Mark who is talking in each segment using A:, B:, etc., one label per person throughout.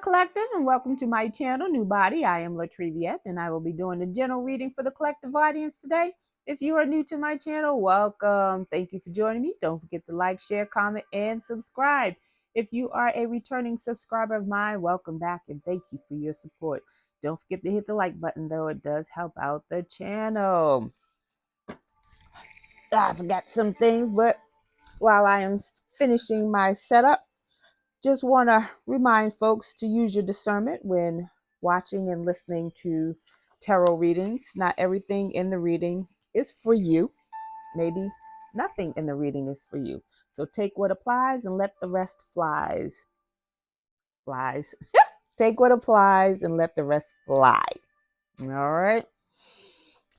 A: Collective, and welcome to my channel, NUBODI. I am Latriviette, and I will be doing the general reading for the collective audience today. If you are new to my channel, welcome. Thank you for joining me. Don't forget to like, share, comment, and subscribe. If you are a returning subscriber of mine, welcome back, and thank you for your support. Don't forget to hit the like button, though. It does help out the channel. I forgot some things, but while I am finishing my setup, just want to remind folks to use your discernment when watching and listening to tarot readings. Not everything in the reading is for you. Maybe nothing in the reading is for you. So take what applies and let the rest flies. Flies. Take what applies and let the rest fly. All right.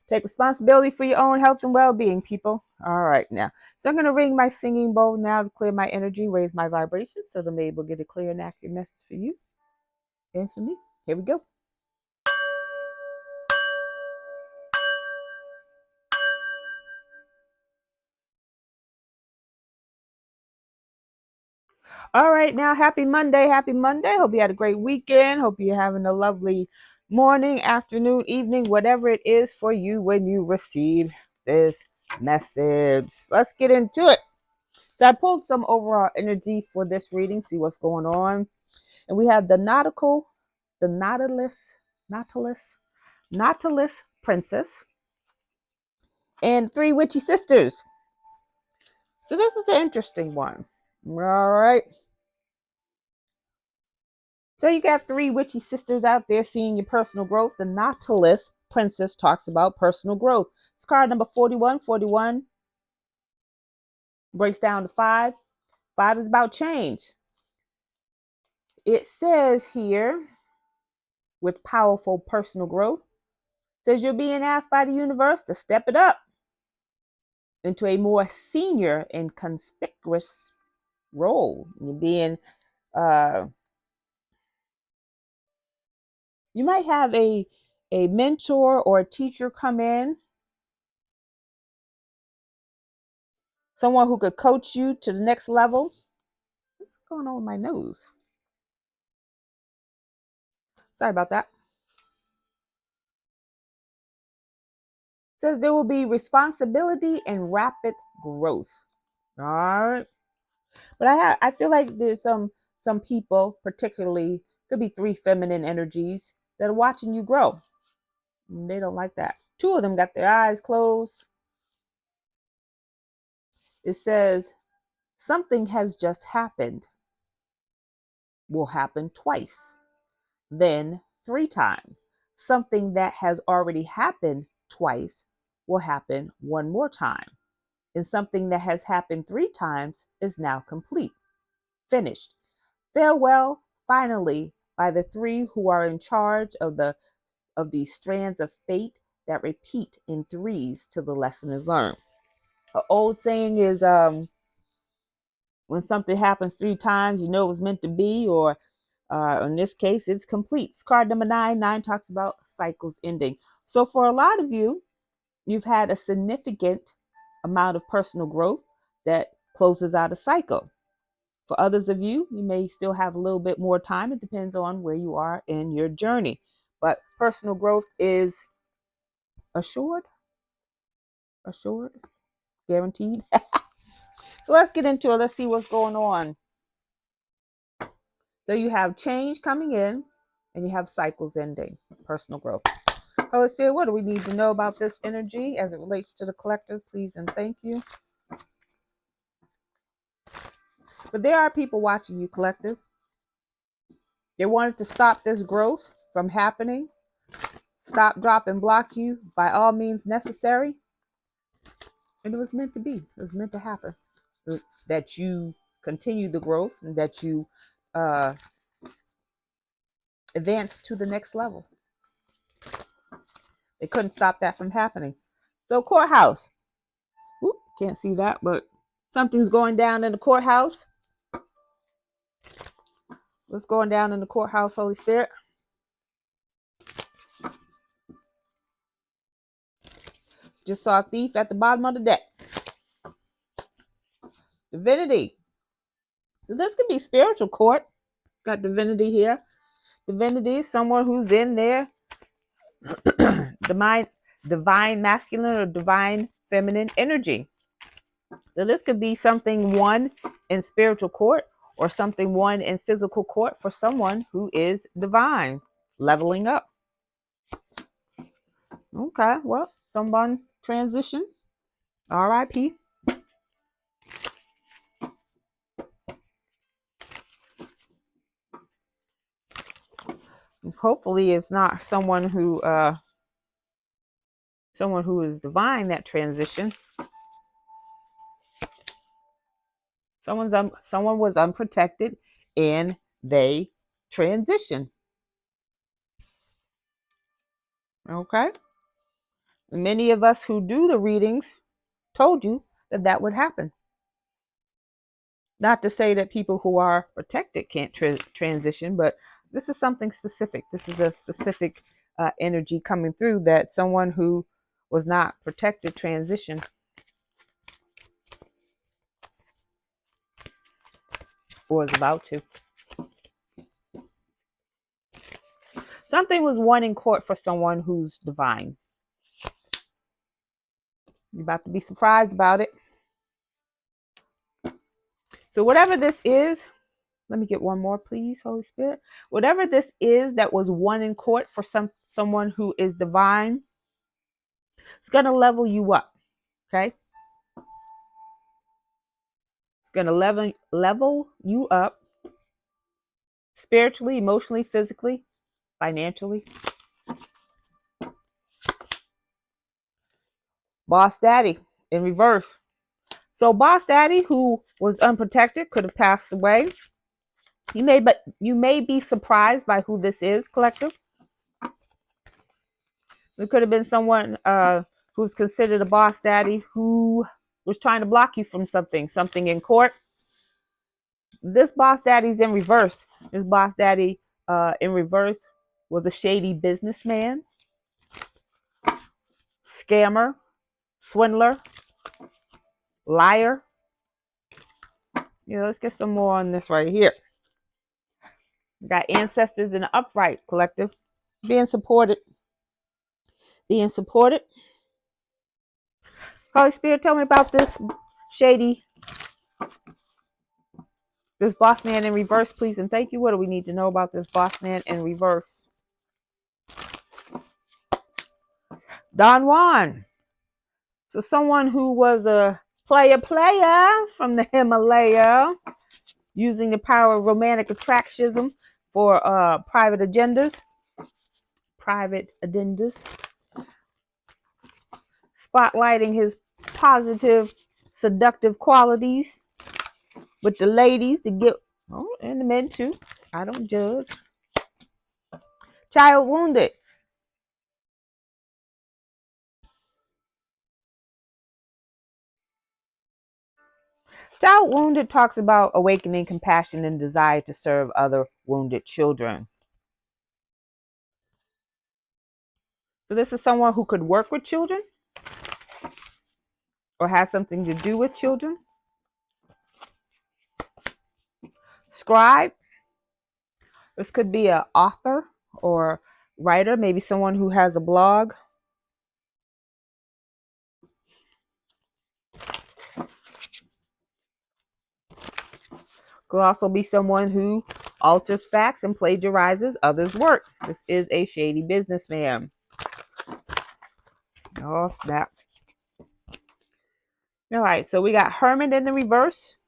A: Take responsibility for your own health and well-being, people. All right, now. So I'm going to ring my singing bowl now to clear my energy, raise my vibration, so that I'm able to get a clear and accurate message for you and for me. Here we go. All right, now, happy Monday. Happy Monday. Hope you had a great weekend. Hope you're having a lovely morning, afternoon, evening, whatever it is for you when you receive this message. Let's get into it. So I pulled some overall energy for this reading, see what's going on. And we have the Nautilus Princess, and 3 witchy sisters. So this is an interesting one. All right. So you got 3 witchy sisters out there seeing your personal growth. The Nautilus Princess talks about personal growth. It's card number 41. 41 breaks down to 5. 5 is about change. It says here, with powerful personal growth, says you're being asked by the universe to step it up into a more senior and conspicuous role. You're being you might have a mentor or a teacher come in, someone who could coach you to the next level. What's going on with my nose? Sorry about that. It says there will be responsibility and rapid growth. All right. But I feel like there's some people, particularly could be 3 feminine energies, that are watching you grow. And they don't like that. 2 of them got their eyes closed. It says something has just happened. Will happen twice, then 3 times. Something that has already happened twice will happen 1 more time. And something that has happened 3 times is now complete, finished. Farewell, finally, by the 3 who are in charge of these strands of fate that repeat in 3s till the lesson is learned. An old saying is, when something happens 3 times, you know it was meant to be, or in this case, it's complete. It's card number 9. 9 talks about cycles ending. So for a lot of you, you've had a significant amount of personal growth that closes out a cycle. For others of you, you may still have a little bit more time. It depends on where you are in your journey. But personal growth is assured, guaranteed. So let's get into it. Let's see what's going on. So you have change coming in and you have cycles ending, personal growth. Holy Spirit, what do we need to know about this energy as it relates to the collective? Please and thank you. But there are people watching you, collective. They wanted to stop this growth from happening. Stop, drop, and block you by all means necessary. And it was meant to be. It was meant to happen. That you continue the growth and that you advance to the next level. They couldn't stop that from happening. So courthouse. Whoop, can't see that, but something's going down in the courthouse. What's going down in the courthouse, Holy Spirit? Just saw a thief at the bottom of the deck. Divinity. So this could be spiritual court. Got divinity here. divinity, someone who's in there, divine masculine or divine feminine energy. So this could be something won in spiritual court or something won in physical court for someone who is divine, leveling up. Okay, well, someone transition. R.I.P. Hopefully it's not someone who is divine that transition. Someone was unprotected and they transition. Okay? Many of us who do the readings told you that that would happen. Not to say that people who are protected can't transition, but this is something specific. This is a specific energy coming through that someone who was not protected transition. Or is about to. Something was won in court for someone who's divine. You're about to be surprised about it. So whatever this is, let me get one more, please, Holy Spirit. Whatever this is that was won in court for someone who is divine, it's going to level you up, okay? It's going to level you up spiritually, emotionally, physically, financially. Boss Daddy in reverse. So Boss Daddy, who was unprotected, could have passed away. You may be surprised by who this is, collective. It could have been someone who's considered a boss daddy who was trying to block you from something in court. This boss daddy's in reverse. This boss daddy in reverse was a shady businessman, scammer, swindler, liar. Let's get some more on this right here. We got ancestors in the upright, collective. Being supported. Holy Spirit, tell me about this shady, this boss man in reverse, please. And thank you. What do we need to know about this boss man in reverse? Don Juan. So someone who was a player from the Himalaya, using the power of romantic attraction for private agendas, spotlighting his positive, seductive qualities with the ladies to get, and the men too. I don't judge. Child wounded. Child wounded talks about awakening compassion and desire to serve other wounded children. So this is someone who could work with children or has something to do with children. Scribe. This could be an author or writer, maybe someone who has a blog. Could also be someone who alters facts and plagiarizes others' work. This is a shady businessman. Oh, snap. All right, so we got Hermit in the reverse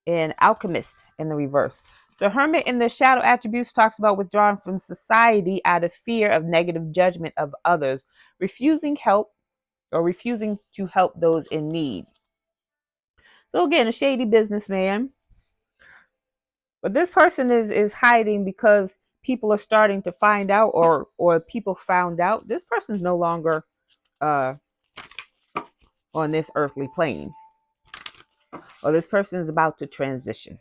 A: and Alchemist in the reverse. So Hermit in the shadow attributes talks about withdrawing from society out of fear of negative judgment of others, refusing to help those in need. So again, a shady businessman. But this person is hiding because people are starting to find out, or people found out this person's no longer on this earthly plane, or this person is about to transition.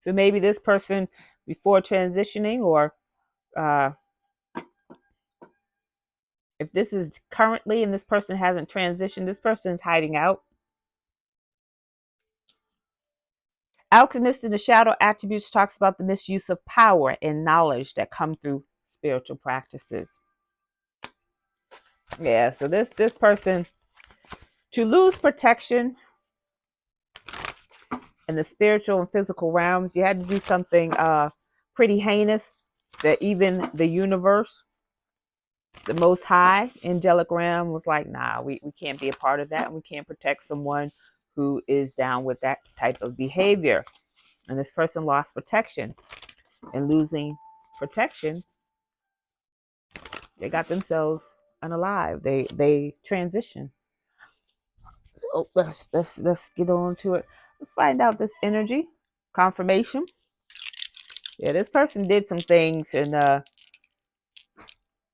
A: So maybe this person before transitioning or If this is currently and this person hasn't transitioned, this person is hiding out. Alchemist in the Shadow Attributes talks about the misuse of power and knowledge that come through spiritual practices. Yeah, so this person, to lose protection in the spiritual and physical realms, you had to do something pretty heinous that even the universe, the most high angelic realm, was like, nah, we can't be a part of that. And we can't protect someone who is down with that type of behavior. And this person lost protection. And losing protection, they got themselves unalive. They transition. So let's get on to it. Let's find out this energy confirmation. Yeah, this person did some things, and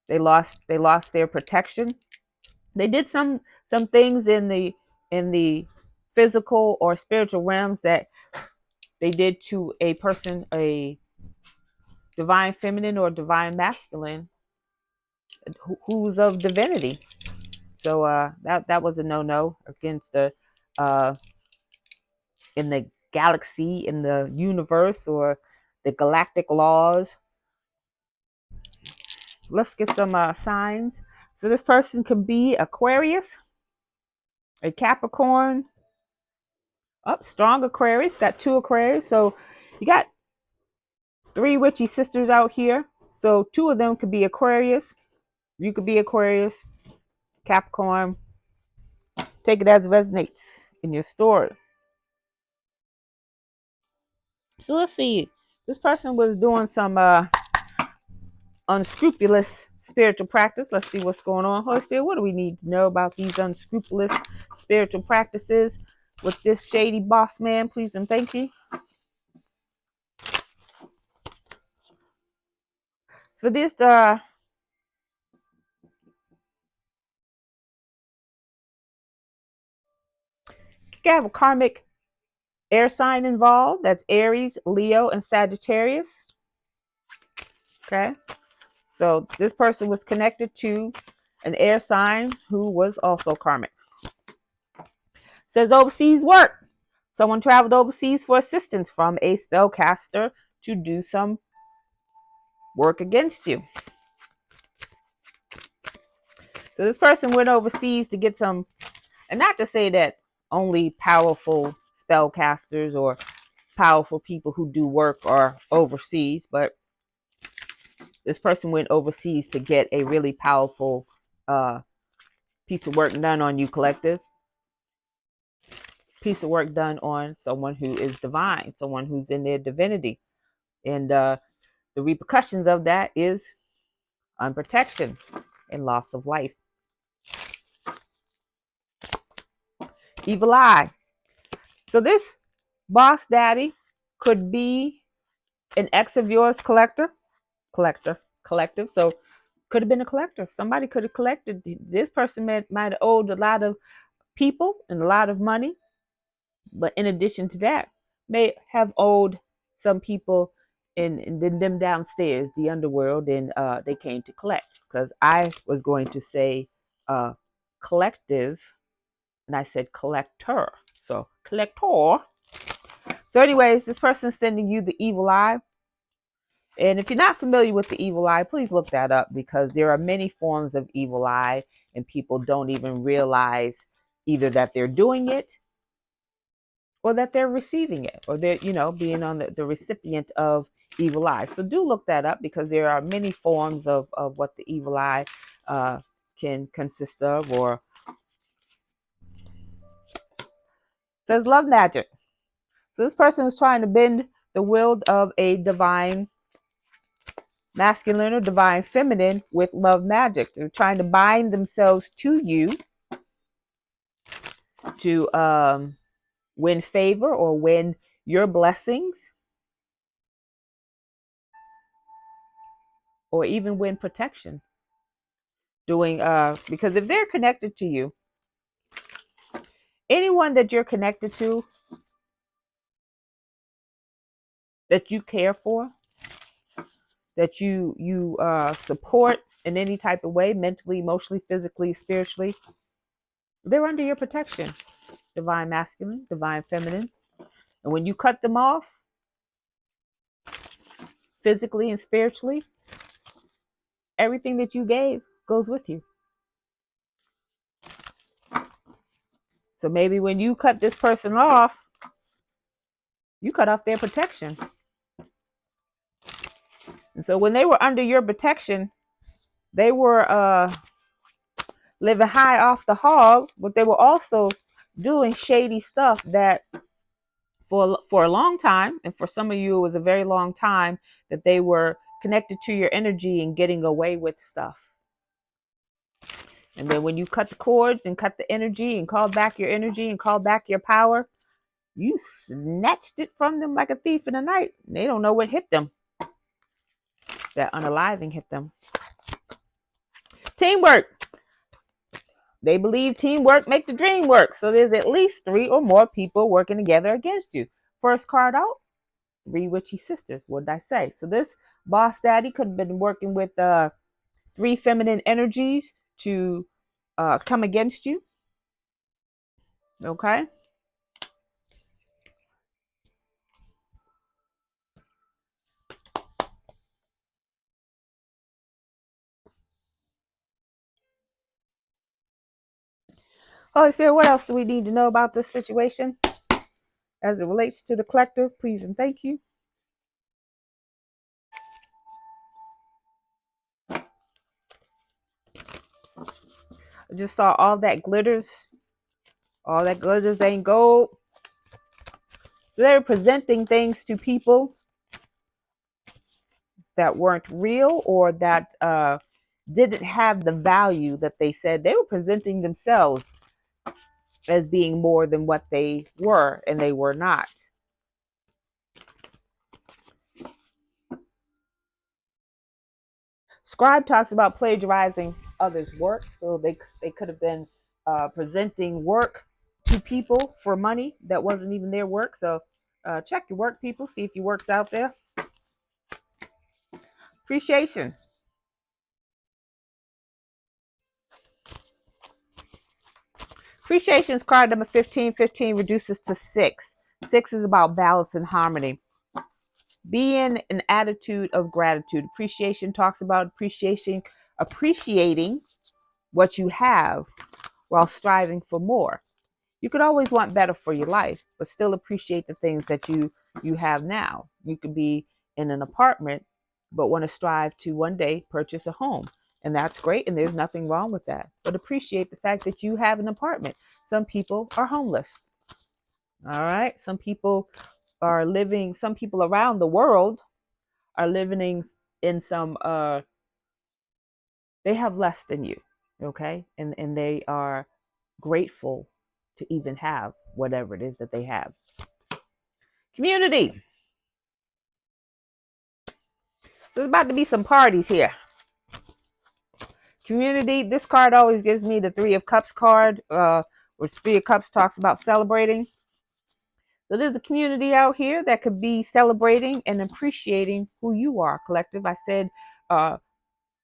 A: they lost their protection. They did some things in the physical or spiritual realms that they did to a person, a divine feminine or divine masculine, who's of divinity. So that was a no against the in the galaxy, in the universe, or the galactic laws. Let's get some signs. So this person can be Aquarius, a Capricorn, strong Aquarius. Got 2 Aquarius. So you got 3 witchy sisters out here. So 2 of them could be Aquarius. You could be Aquarius, Capricorn. Take it as it resonates in your story. So let's see. This person was doing some unscrupulous spiritual practice. Let's see what's going on. Holy Spirit, what do we need to know about these unscrupulous spiritual practices with this shady boss man? Please and thank you. So this you have a karmic air sign involved. That's Aries, Leo, and Sagittarius. Okay. So this person was connected to an air sign who was also karmic. Says overseas work. Someone traveled overseas for assistance from a spellcaster to do some work against you. So this person went overseas to get some, and not to say that only powerful spellcasters or powerful people who do work are overseas, but this person went overseas to get a really powerful piece of work done on you, collective. Piece of work done on someone who is divine, someone who's in their divinity. And the repercussions of that is unprotection and loss of life. Evil eye. So this boss daddy could be an ex of yours, collective. So could have been a collector. Somebody could have collected. This person might have owed a lot of people and a lot of money, but in addition to that, may have owed some people in them downstairs, the underworld, and they came to collect. Because I was going to say collective, and I said collector. So collector. So anyways, this person is sending you the evil eye. And if you're not familiar with the evil eye, please look that up, because there are many forms of evil eye and people don't even realize either that they're doing it or that they're receiving it, or they're, being on the recipient of evil eye. So do look that up, because there are many forms of what the evil eye can consist of. Or says love magic. So this person is trying to bend the will of a divine masculine or divine feminine with love magic. They're trying to bind themselves to you to win favor or win your blessings, or even win protection. Because if they're connected to you, anyone that you're connected to, that you care for, that you support, in any type of way, mentally, emotionally, physically, spiritually, they're under your protection. Divine masculine, divine feminine. And when you cut them off, physically and spiritually, everything that you gave goes with you. So maybe when you cut this person off, you cut off their protection. And so when they were under your protection, they were living high off the hog, but they were also doing shady stuff that for a long time, and for some of you it was a very long time, that they were connected to your energy and getting away with stuff. And then when you cut the cords and cut the energy and called back your energy and called back your power, you snatched it from them like a thief in the night. They don't know what hit them. That unaliving hit them. Teamwork. They believe teamwork make the dream work. So there's at least 3 or more people working together against you. First card out, 3 witchy sisters. What did I say? So this boss daddy could have been working with 3 feminine energies to come against you. Okay. Holy Spirit, what else do we need to know about this situation as it relates to the collective? Please and thank you. I just saw all that glitters. All that glitters ain't gold. So they're presenting things to people that weren't real or that didn't have the value that they said. They were presenting themselves as being more than what they were, and they were not. Scribe talks about plagiarizing others' work. So they could have been presenting work to people for money that wasn't even their work. So check your work, people. See if your work's out there. Appreciation. Appreciation's card number 15. 15 reduces to 6. 6 is about balance and harmony. Be in an attitude of gratitude. Appreciation talks about appreciating what you have while striving for more. You could always want better for your life, but still appreciate the things that you have now. You could be in an apartment, but want to strive to one day purchase a home. And that's great, and there's nothing wrong with that. But appreciate the fact that you have an apartment. Some people are homeless. All right? Some people around the world are living in some they have less than you, okay? And they are grateful to even have whatever it is that they have. Community. So there's about to be some parties here. Community. This card always gives me the 3 of Cups card, which 3 of Cups talks about celebrating. So there's a community out here that could be celebrating and appreciating who you are, collective. I said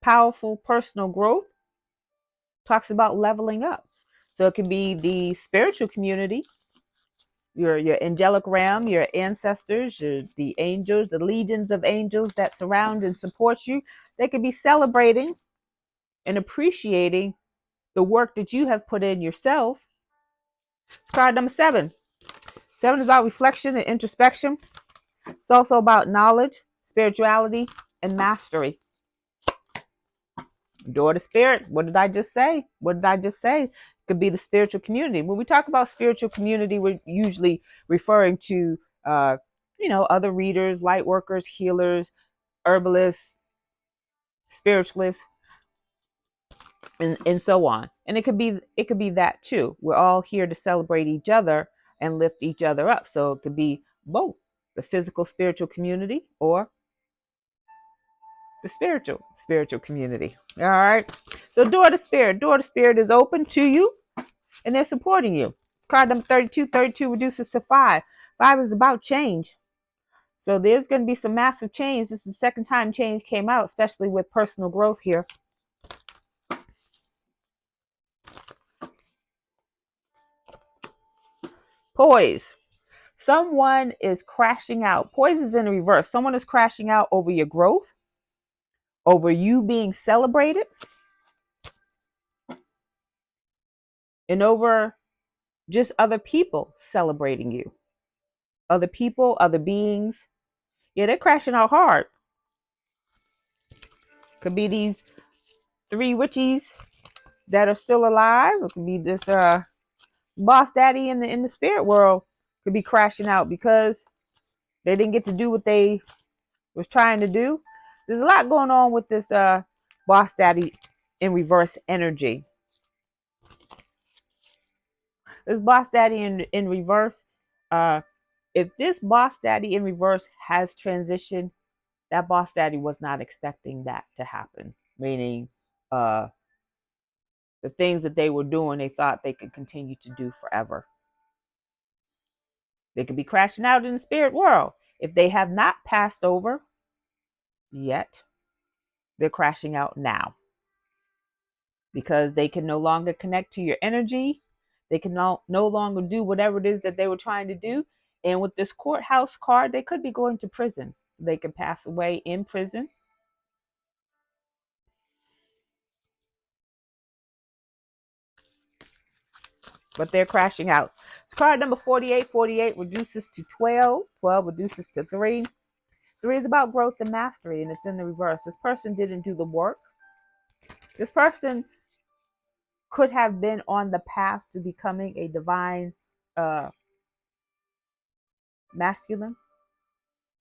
A: powerful personal growth talks about leveling up. So it can be the spiritual community, your angelic realm, your ancestors, the angels, the legions of angels that surround and support you. They could be celebrating and appreciating the work that you have put in yourself. It's card number 7. 7 is about reflection and introspection. It's also about knowledge, spirituality, and mastery. Door to spirit. What did I just say? It could be the spiritual community. When we talk about spiritual community, we're usually referring to, other readers, light workers, healers, herbalists, spiritualists, and so on. And it could be that too. We're all here to celebrate each other and lift each other up. So it could be both the physical spiritual community or the spiritual community. All right. So door to spirit is open to you and they're supporting you. It's card number 32. 32 reduces to 5. 5 is about change. So there's going to be some massive change. This is the second time change came out, especially with personal growth here. Poise. Someone is crashing out. Poise is in the reverse. Someone is crashing out over your growth, over you being celebrated, and over just other people celebrating you. Other people, other beings. Yeah, they're crashing out hard. Could be these three witches that are still alive. It could be this boss daddy in the spirit world could be crashing out because they didn't get to do what they was trying to do. There's a lot going on with this boss daddy in reverse energy. This boss daddy in reverse, if this boss daddy in reverse has transitioned, that boss daddy was not expecting that to happen. Meaning, the things that they were doing, they thought they could continue to do forever. They could be crashing out in the spirit world. If they have not passed over yet, they're crashing out now because they can no longer connect to your energy. They can no longer do whatever it is that they were trying to do. And with this courthouse card, they could be going to prison. They could pass away in prison. But they're crashing out. It's card number 48. 48 reduces to 12. 12 reduces to 3. 3 is about growth and mastery, and it's in the reverse. This person didn't do the work. This person could have been on the path to becoming a divine masculine.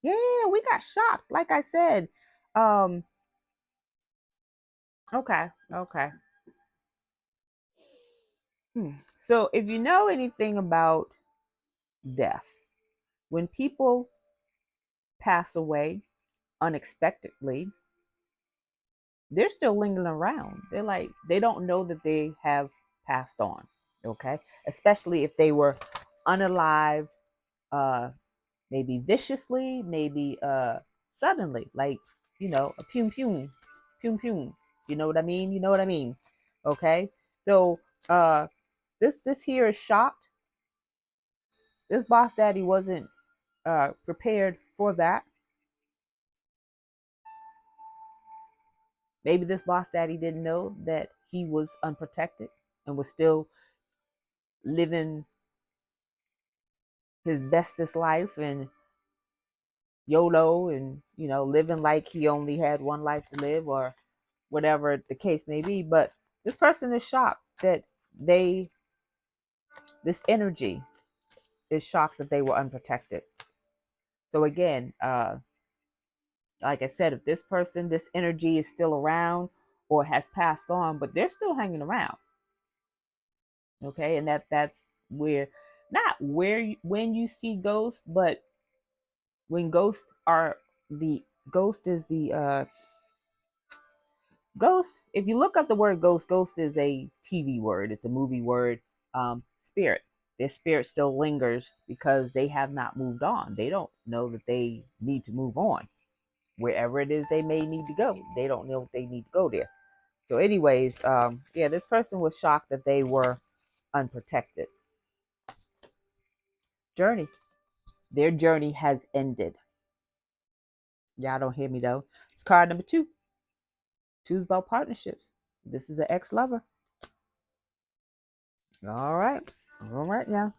A: Yeah, we got shocked. Like I said. Okay. So if you know anything about death, when people pass away unexpectedly, they're still lingering around. They're like, they don't know that they have passed on. Okay. Especially if they were unalive, maybe viciously, maybe suddenly, like, a pum pum, pum pum. You know what I mean? You know what I mean? Okay. So this here is shocked. This boss daddy wasn't prepared for that. Maybe this boss daddy didn't know that he was unprotected and was still living his bestest life and YOLO and, living like he only had one life to live or whatever the case may be. But this person is shocked that this energy is shocked that they were unprotected. So again, like I said, if this energy is still around or has passed on, but they're still hanging around. Okay. And that's where, not where, when you see ghosts, but when ghosts are the ghost is the ghost. If you look up the word ghost is a TV word. It's a movie word. Spirit. Their spirit still lingers because they have not moved on. They don't know that they need to move on. Wherever it is they may need to go, they don't know if they need to go there. So anyways, yeah, this person was shocked that they were unprotected. Journey. Their journey has ended. Y'all don't hear me though. It's card number 2. 2 is about partnerships. This is an ex-lover. All right. All right, now.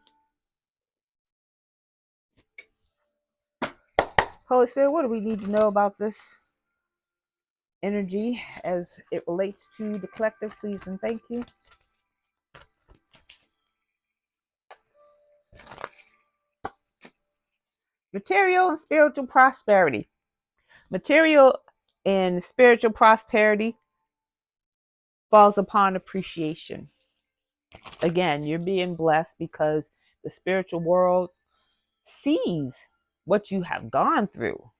A: Holy Spirit, what do we need to know about this energy as it relates to the collective, please and thank you. Material and spiritual prosperity. Material and spiritual prosperity falls upon appreciation. Again, you're being blessed because the spiritual world sees what you have gone through.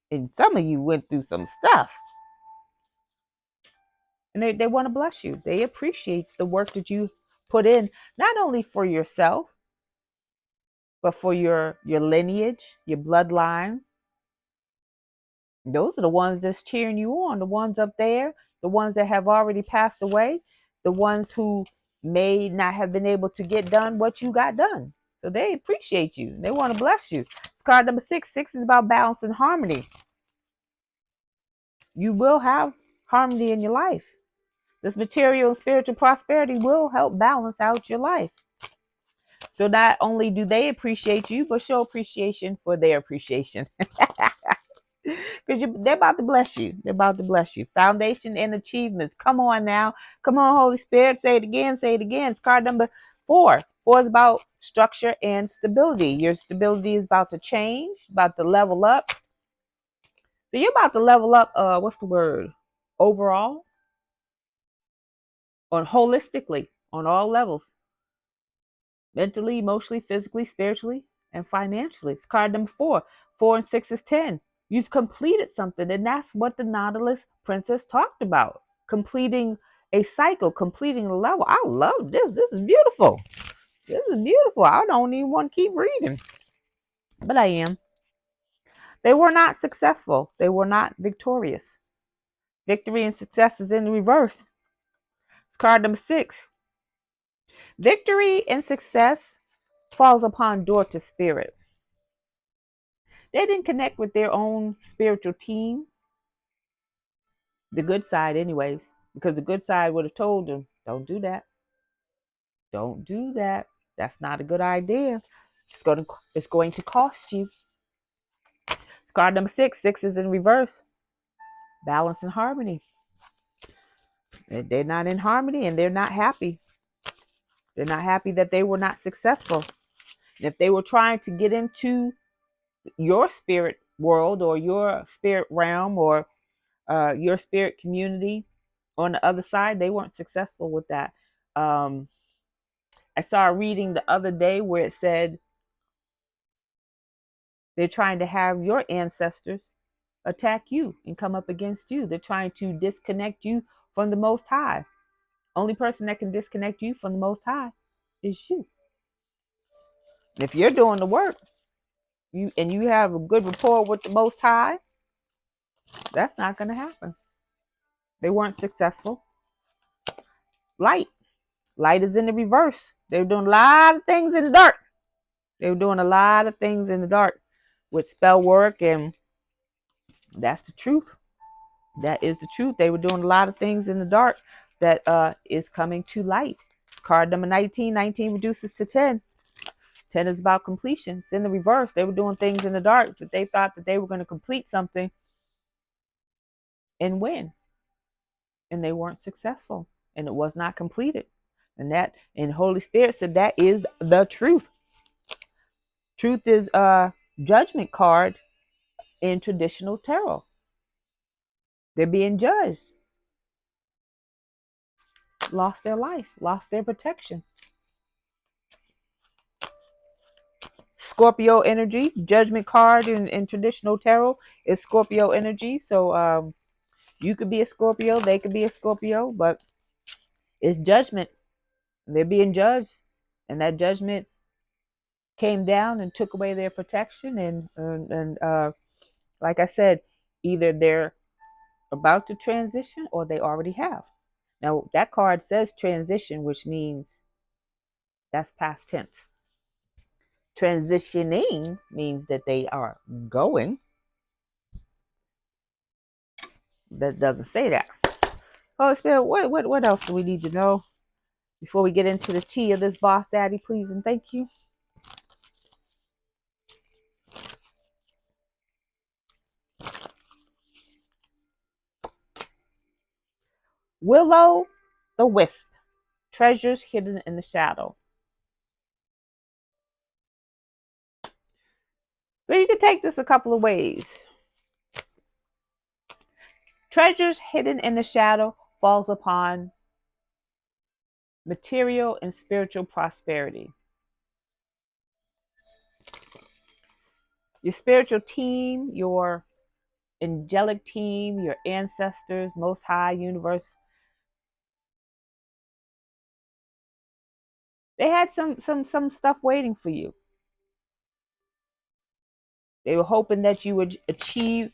A: And some of you went through some stuff. And they want to bless you. They appreciate the work that you put in, not only for yourself, but for your lineage, your bloodline. Those are the ones that's cheering you on, the ones up there, the ones that have already passed away, the ones who may not have been able to get done what you got done. So they appreciate you. They want to bless you. It's card number 6. 6 is about balance and harmony. You will have harmony in your life. This material and spiritual prosperity will help balance out your life. So not only do they appreciate you, but show appreciation for their appreciation. Because they're about to bless you. They're about to bless you. Foundation and achievements. Come on now. Come on, Holy Spirit. Say it again. Say it again. It's card number 4. 4 is about structure and stability. Your stability is about to change, about to level up. So you're about to level up, what's the word? Overall, on holistically, on all levels. Mentally, emotionally, physically, spiritually, and financially. It's card number 4. 4 and 6 is 10. You've completed something, and that's what the Nautilus Princess talked about. Completing a cycle, completing a level. I love this. This is beautiful. This is beautiful. I don't even want to keep reading, but I am. They were not successful. They were not victorious. Victory and success is in the reverse. It's card number 6. Victory and success falls upon door to spirit. They didn't connect with their own spiritual team, the good side anyways, because the good side would have told them, don't do that. Don't do that. That's not a good idea. It's going to cost you. It's card number 6. 6 is in reverse. Balance and harmony. They're not in harmony and they're not happy. They're not happy that they were not successful. And if they were trying to get into your spirit world or your spirit realm or your spirit community on the other side, they weren't successful with that. I saw a reading the other day where it said they're trying to have your ancestors attack you and come up against you. They're trying to disconnect you from the Most High. Only person that can disconnect you from the Most High is you. And if you're doing the work, you have a good rapport with the Most High, that's not going to happen. They weren't successful. Light. Light is in the reverse. They were doing a lot of things in the dark. They were doing a lot of things in the dark with spell work, and that's the truth. That is the truth. They were doing a lot of things in the dark that is coming to light. It's card number 19. 19 reduces to 10. 10 is about completion. It's in the reverse. They were doing things in the dark that they thought that they were going to complete something and win. And they weren't successful. And it was not completed. And Holy Spirit said that is the truth. Truth is a judgment card in traditional tarot. They're being judged. Lost their life, lost their protection. Scorpio energy, judgment card in traditional tarot is Scorpio energy. So you could be a Scorpio, they could be a Scorpio, but it's judgment. They're being judged, and that judgment came down and took away their protection. And like I said, either they're about to transition or they already have. Now that card says transition, which means that's past tense. Transitioning means that they are going. That doesn't say that. Holy Spirit, what else do we need to know before we get into the tea of this boss daddy, please and thank you? Willow the Wisp, treasures hidden in the shadow. So you can take this a couple of ways. Treasures hidden in the shadow falls upon material and spiritual prosperity. Your spiritual team, your angelic team, your ancestors, Most High, universe. They had some stuff waiting for you. They were hoping that you would achieve,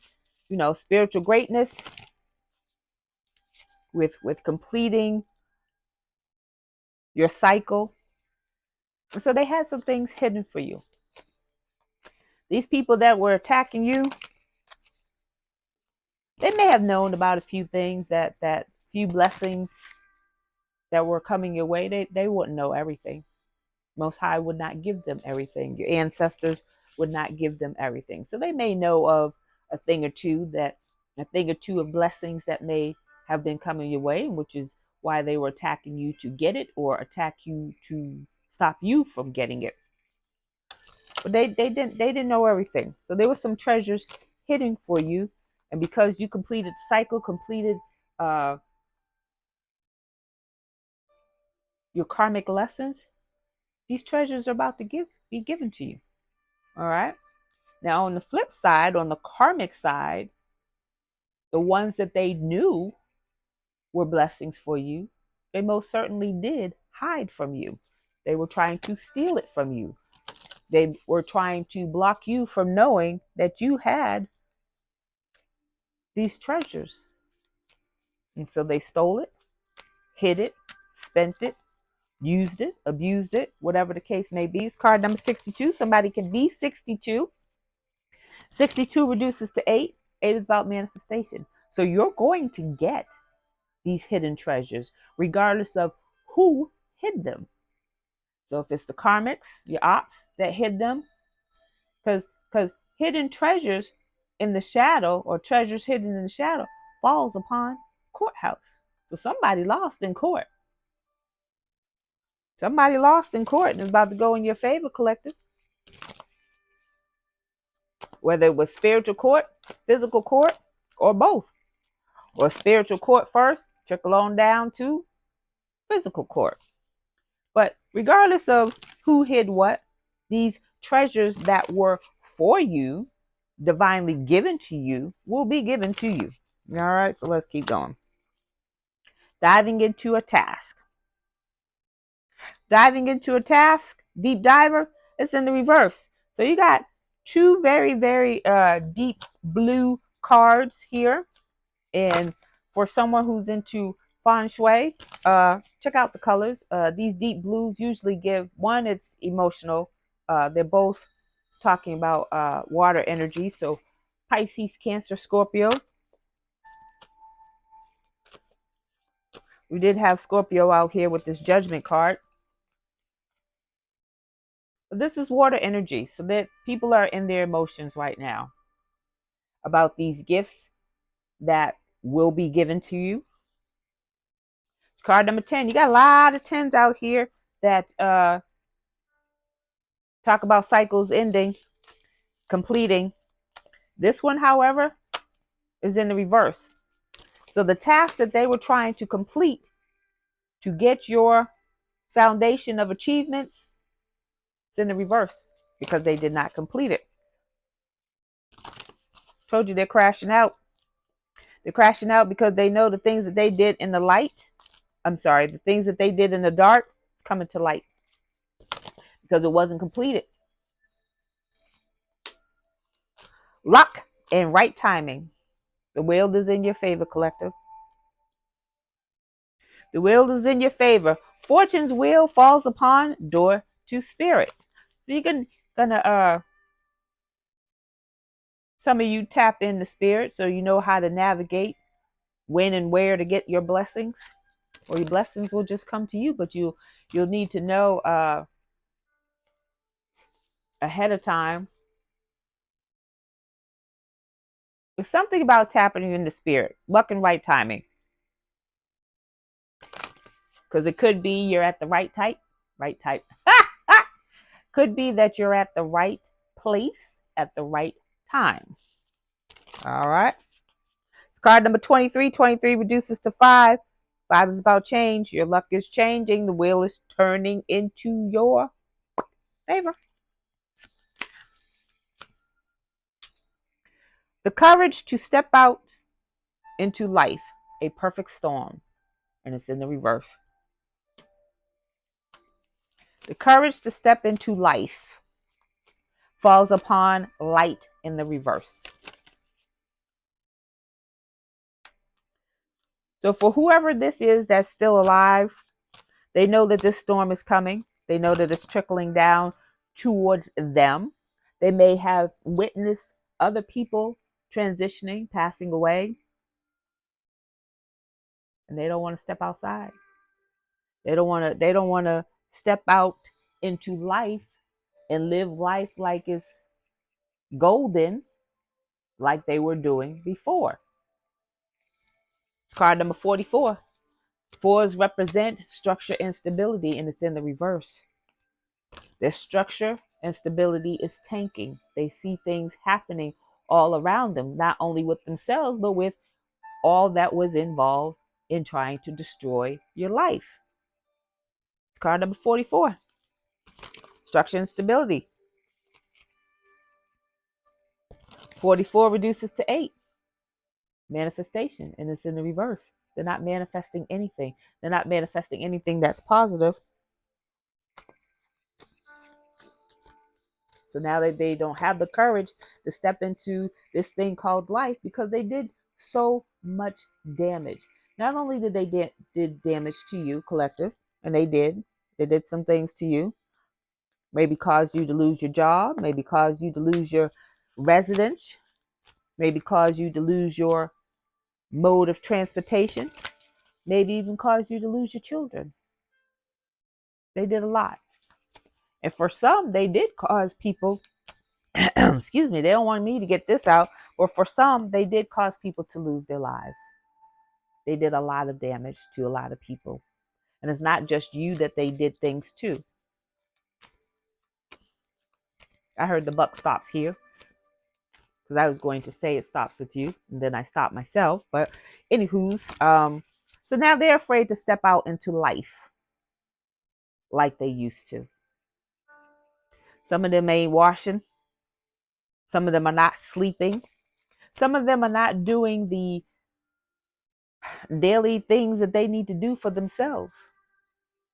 A: spiritual greatness with completing your cycle, So they had some things hidden for you. These people that were attacking you, they may have known about a few things, that few blessings that were coming your way. They wouldn't know everything. Most High would not give them everything. Your ancestors would not give them everything. So they may know of a thing or two of blessings that may have been coming your way, which is why they were attacking you to get it, or attack you to stop you from getting it. But they didn't know everything. So there were some treasures hidden for you, and because you completed the cycle, completed uh, your karmic lessons, these treasures are about to be given to you. All right. Now, on the flip side, on the karmic side, the ones that they knew were blessings for you, they most certainly did hide from you. They were trying to steal it from you. They were trying to block you from knowing that you had these treasures. And so they stole it, hid it, spent it, used it, abused it, whatever the case may be. It's card number 62. Somebody can be 62. 62 reduces to 8. 8 is about manifestation. So you're going to get these hidden treasures, regardless of who hid them. So if it's the karmics, your ops that hid them, because hidden treasures in the shadow, or treasures hidden in the shadow, falls upon courthouse. So somebody lost in court. Somebody lost in court and is about to go in your favor, collective. Whether it was spiritual court, physical court, or both. Or spiritual court first, trickle on down to physical court. But regardless of who hid what, these treasures that were for you, divinely given to you, will be given to you. All right, so let's keep going. Diving into a task. Diving into a task, deep diver, it's in the reverse. So you got two very, very deep blue cards here. And for someone who's into feng shui, check out the colors. These deep blues usually give one, it's emotional. They're both talking about water energy. So Pisces, Cancer, Scorpio. We did have Scorpio out here with this judgment card. But this is water energy. So that people are in their emotions right now about these gifts that will be given to you. It's card number 10. You got a lot of 10s out here that talk about cycles ending, completing. This one, however, is in the reverse. So the task that they were trying to complete to get your foundation of achievements, it's in the reverse because they did not complete it. Told you they're crashing out. They're crashing out because they know the things that they did in the light. The things that they did in the dark is coming to light because it wasn't completed. Luck and right timing. The wheel is in your favor, collective. The wheel is in your favor. Fortune's wheel falls upon door to spirit. So you're gonna some of you tap in the spirit so you know how to navigate when and where to get your blessings, or your blessings will just come to you. But you'll need to know ahead of time. There's something about tapping in the spirit, luck and right timing. Because it could be you're at the right type. Could be that you're at the right place at the right time. All right. It's card number 23. 23 reduces to 5. 5 is about change. Your luck is changing. The wheel is turning into your favor. The courage to step out into life. A perfect storm. And it's in the reverse. The courage to step into life falls upon light in the reverse. So for whoever this is that's still alive, they know that this storm is coming. They know that it's trickling down towards them. They may have witnessed other people transitioning, passing away, and they don't want to step outside. They don't want to step out into life and live life like it's golden, like they were doing before. It's card number 44. Fours represent structure and stability, and it's in the reverse. Their structure and stability is tanking. They see things happening all around them, not only with themselves, but with all that was involved in trying to destroy your life. It's card number 44. Structure and stability. 44 reduces to 8. Manifestation, and it's in the reverse. They're not manifesting anything. They're not manifesting anything that's positive. So now that they don't have the courage to step into this thing called life because they did so much damage. Not only did they did damage to you, collective, and they did some things to you. Maybe caused you to lose your job, maybe caused you to lose your residence, maybe caused you to lose your mode of transportation, maybe even caused you to lose your children. They did a lot. And for some, they did cause people, excuse me, they don't want me to get this out, or for some, they did cause people to lose their lives. They did a lot of damage to a lot of people. And it's not just you that they did things to. I heard the buck stops here because I was going to say it stops with you, and then I stopped myself. But anywho's, so now they're afraid to step out into life like they used to. Some of them ain't washing. Some of them are not sleeping. Some of them are not doing the daily things that they need to do for themselves,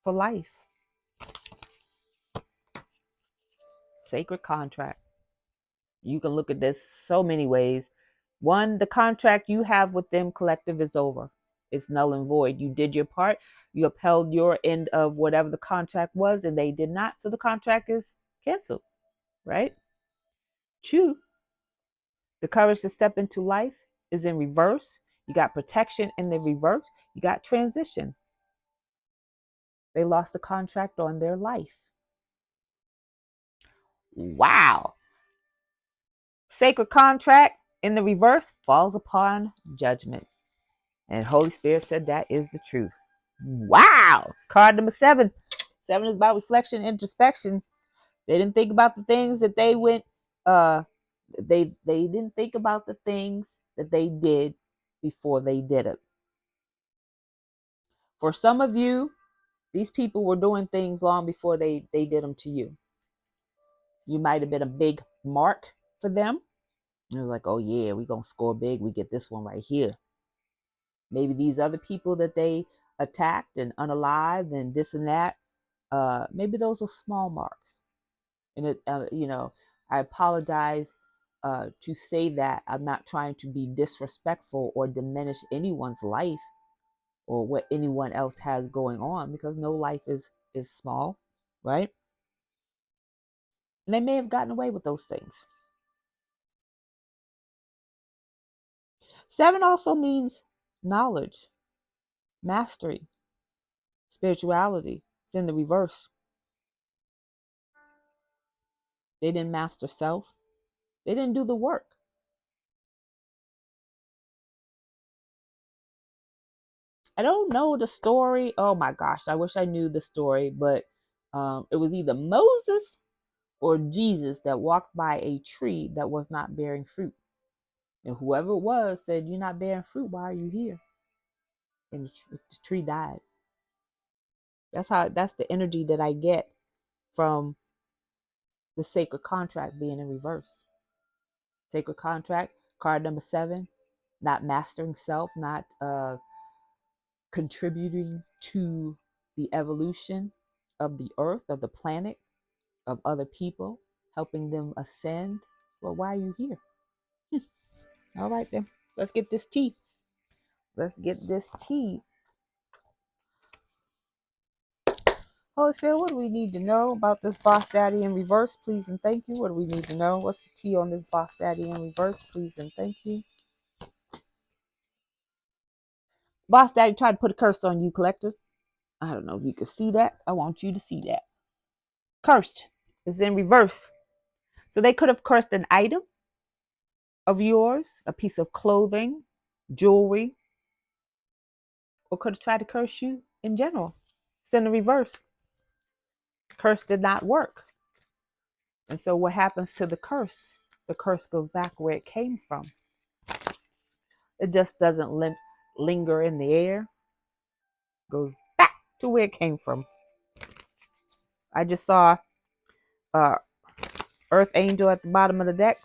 A: for life. Sacred contract. You can look at this so many ways. One, the contract you have with them, collective, is over. It's null and void. You did your part. You upheld your end of whatever the contract was, and they did not. So the contract is canceled, right? Two, the courage to step into life is in reverse. You got protection in the reverse. You got transition. They lost the contract on their life. Wow. Sacred contract in the reverse falls upon judgment. And Holy Spirit said that is the truth. Wow. Card number 7. 7 is about reflection, introspection. They didn't think about the things that they went, they didn't think about the things that they did before they did it. For some of you, these people were doing things long before they did them to you. You might have been a big mark for them. They're like, oh yeah, we're going to score big. We get this one right here. Maybe these other people that they attacked and unalived and this and that, maybe those were small marks. And I apologize to say that. I'm not trying to be disrespectful or diminish anyone's life or what anyone else has going on, because no life is small, right? And they may have gotten away with those things. 7 also means knowledge, mastery, spirituality. It's in the reverse. They didn't master self. They didn't do the work. I don't know the story. Oh my gosh, I wish I knew the story, but it was either Moses or Jesus that walked by a tree that was not bearing fruit. And whoever it was said, "You're not bearing fruit. Why are you here?" And the tree died. That's the energy that I get from the sacred contract being in reverse. Sacred contract, card number 7, not mastering self, not contributing to the evolution of the earth, of the planet, of other people, helping them ascend. Well, why are you here? All right, then. Let's get this tea. Let's get this tea. Holy Spirit, what do we need to know about this boss daddy in reverse, please and thank you? What do we need to know? What's the T on this boss daddy in reverse, please and thank you? Boss daddy tried to put a curse on you, collective. I don't know if you can see that. I want you to see that. Cursed is in reverse. So they could have cursed an item of yours, a piece of clothing, jewelry, or could have tried to curse you in general. It's in the reverse. Curse did not work. And so what happens to the curse? The curse goes back where it came from. It just doesn't linger in the air. It goes back to where it came from. I just saw Earth Angel at the bottom of the deck.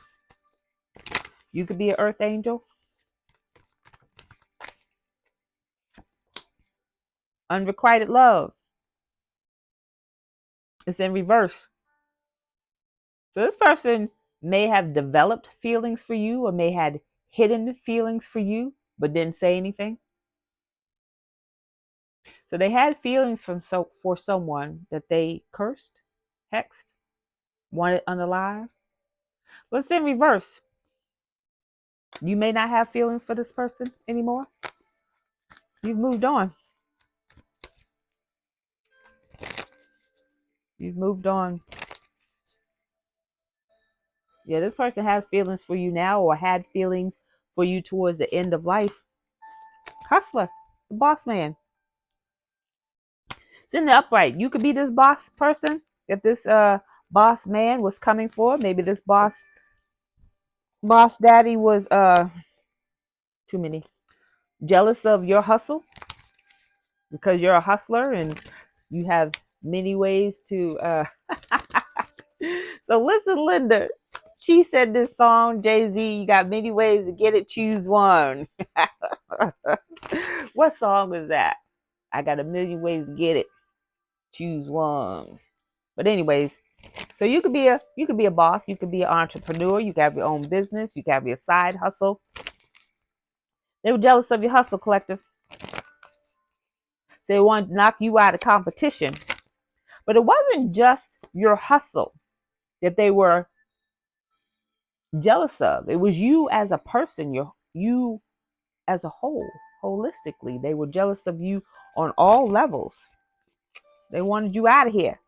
A: You could be an Earth Angel. Unrequited love. It's in reverse. So this person may have developed feelings for you or may have hidden feelings for you, but didn't say anything. So they had feelings for someone that they cursed, hexed, wanted unalive. But it's in reverse. You may not have feelings for this person anymore. You've moved on. You've moved on. Yeah, this person has feelings for you now or had feelings for you towards the end of life. Hustler, the boss man. It's in the upright. You could be this boss person that this boss man was coming for. Maybe this boss daddy was too many. Jealous of your hustle because you're a hustler and you have many ways to So listen, Linda. She said this song, Jay-Z, you got many ways to get it, choose one. What song was that? I got a million ways to get it. Choose one. But anyways, so you could be a boss, you could be an entrepreneur, you could have your own business, you could have your side hustle. They were jealous of your hustle, collective. So they wanted to knock you out of competition. But it wasn't just your hustle that they were jealous of. It was you as a person, you as a whole, holistically. They were jealous of you on all levels. They wanted you out of here.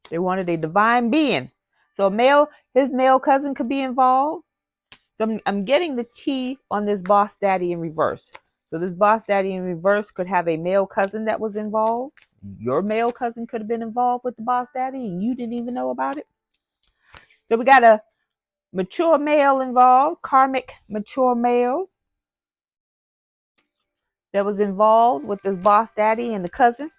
A: They wanted a divine being. So his male cousin could be involved. So I'm getting the T on this boss daddy in reverse. So this boss daddy in reverse could have a male cousin that was involved. Your male cousin could have been involved with the boss daddy and you didn't even know about it. So we got a mature male involved, karmic mature male that was involved with this boss daddy and the cousin.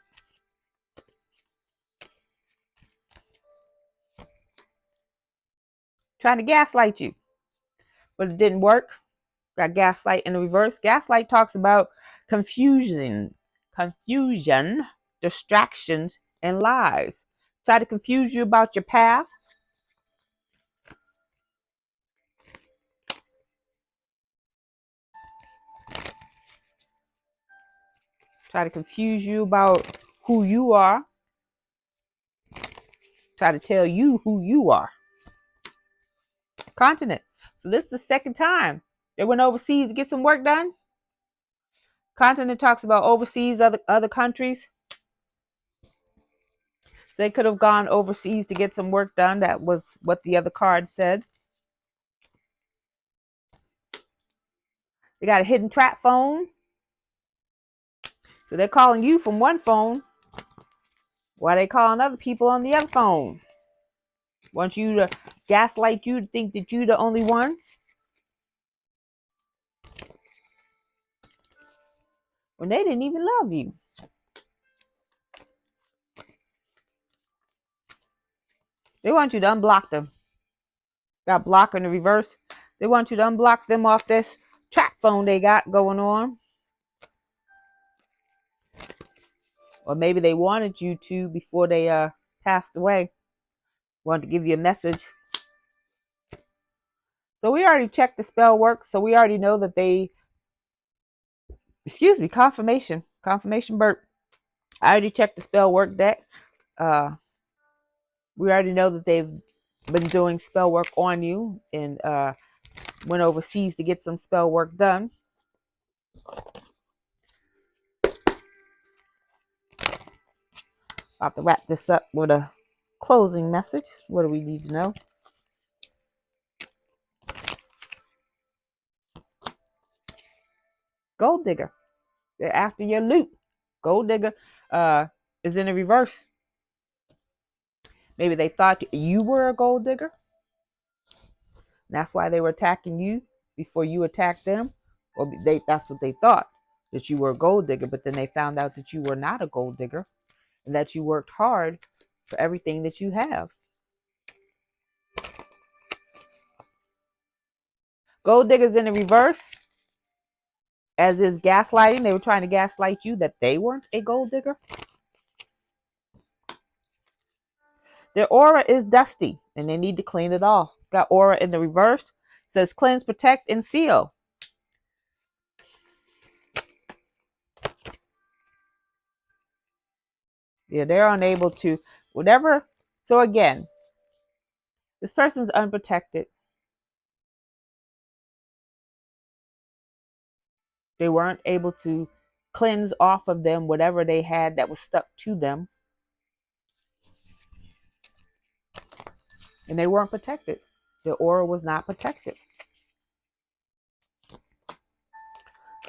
A: Trying to gaslight you. But it didn't work. Got gaslight in the reverse. Gaslight talks about confusion, distractions, and lies. Try to confuse you about your path. Try to confuse you about who you are. Try to tell you who you are. Continent. So this is the second time they went overseas to get some work done. Continent talks about overseas, other countries. So they could have gone overseas to get some work done. That was what the other card said. They got a hidden trap phone. So they're calling you from one phone while they calling other people on the other phone. Want you to gaslight you to think that you're the only one. When they didn't even love you. They want you to unblock them. Got block in the reverse. They want you to unblock them off this trap phone they got going on. Or maybe they wanted you to before they passed away. Wanted to give you a message. So we already checked the spell work. So we already know that confirmation burp. I already checked the spell work deck. We already know that they've been doing spell work on you and went overseas to get some spell work done. I'll have to wrap this up with a closing message. What do we need to know? Gold digger. They're after your loot. Gold digger is in the reverse. Maybe they thought you were a gold digger. That's why they were attacking you before you attacked them. Or that's what they thought, that you were a gold digger. But then they found out that you were not a gold digger and that you worked hard for everything that you have. Gold diggers in the reverse, as is gaslighting. They were trying to gaslight you that they weren't a gold digger. Their aura is dusty and they need to clean it off. Got aura in the reverse. It says cleanse, protect, and seal. Yeah, they're unable to, whatever. So again, this person's unprotected. They weren't able to cleanse off of them whatever they had that was stuck to them. And they weren't protected. Their aura was not protected.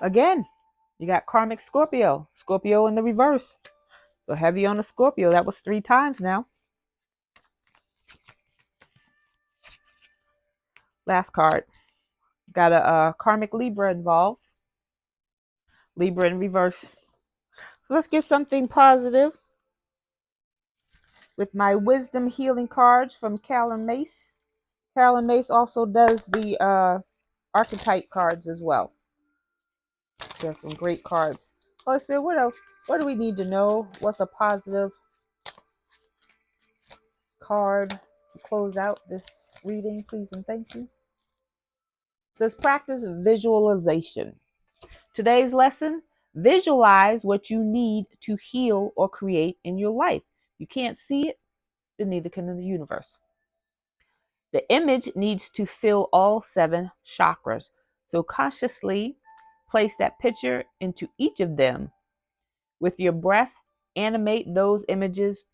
A: Again, you got karmic Scorpio. Scorpio in the reverse. So heavy on the Scorpio. That was 3 times now. Last card. Got a karmic Libra involved. Libra in reverse. So let's get something positive with my wisdom healing cards from Carolyn Mace. Carolyn Mace also does the archetype cards as well. She has some great cards. Holy Spirit, what else? What do we need to know? What's a positive card to close out this reading, please and thank you? It says practice visualization. Today's lesson, visualize what you need to heal or create in your life. You can't see it, then neither can the universe. The image needs to fill all 7 chakras. So consciously place that picture into each of them. With your breath, animate those images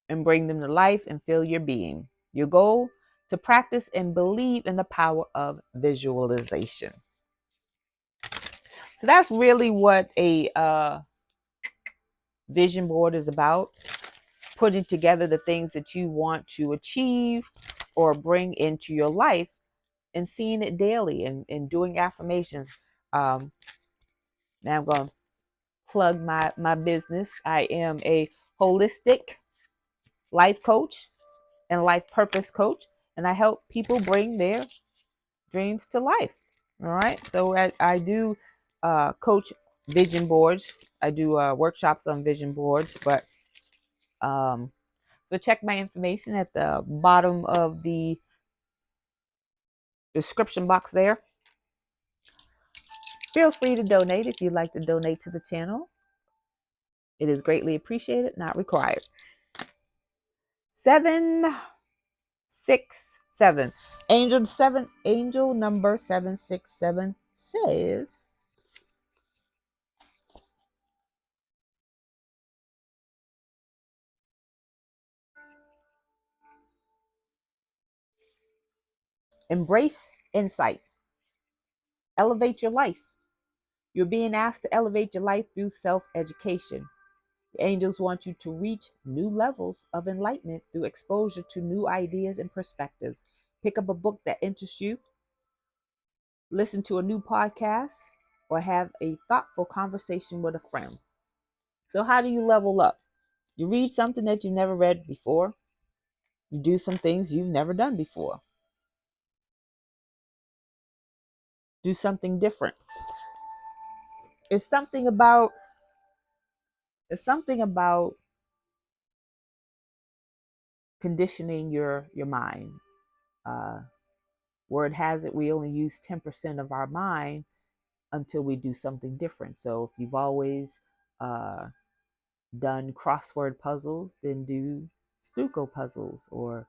A: and bring them to life and fill your being. Your goal, to practice and believe in the power of visualization. So that's really what a vision board is about. Putting together the things that you want to achieve or bring into your life and seeing it daily and doing affirmations. Now I'm going to plug my business. I am a holistic life coach and life purpose coach, and I help people bring their dreams to life. All right. So I do coach vision boards. I do workshops on vision boards, but so check my information at the bottom of the description box there. Feel free to donate if you'd like to donate to the channel. It is greatly appreciated, not required. 767. Angel number 767 says, embrace insight. Elevate your life. You're being asked to elevate your life through self-education. The angels want you to reach new levels of enlightenment through exposure to new ideas and perspectives. Pick up a book that interests you, listen to a new podcast, or have a thoughtful conversation with a friend. So how do you level up? You read something that you've never read before. You do some things you've never done before. Do something different. It's something about conditioning your mind. Word has it, we only use 10% of our mind until we do something different. So if you've always done crossword puzzles, then do Stuco puzzles or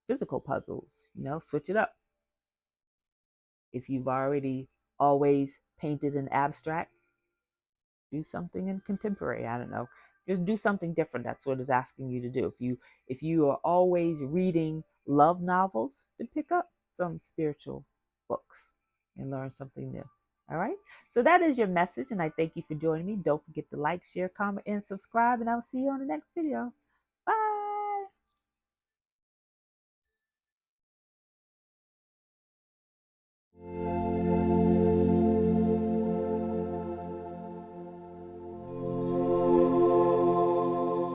A: physical puzzles. Switch it up. If you've already always painted in abstract, do something in contemporary. I don't know. Just do something different. That's what it's asking you to do. If you are always reading love novels, then pick up some spiritual books and learn something new. All right. So that is your message, and I thank you for joining me. Don't forget to like, share, comment, and subscribe, and I'll see you on the next video.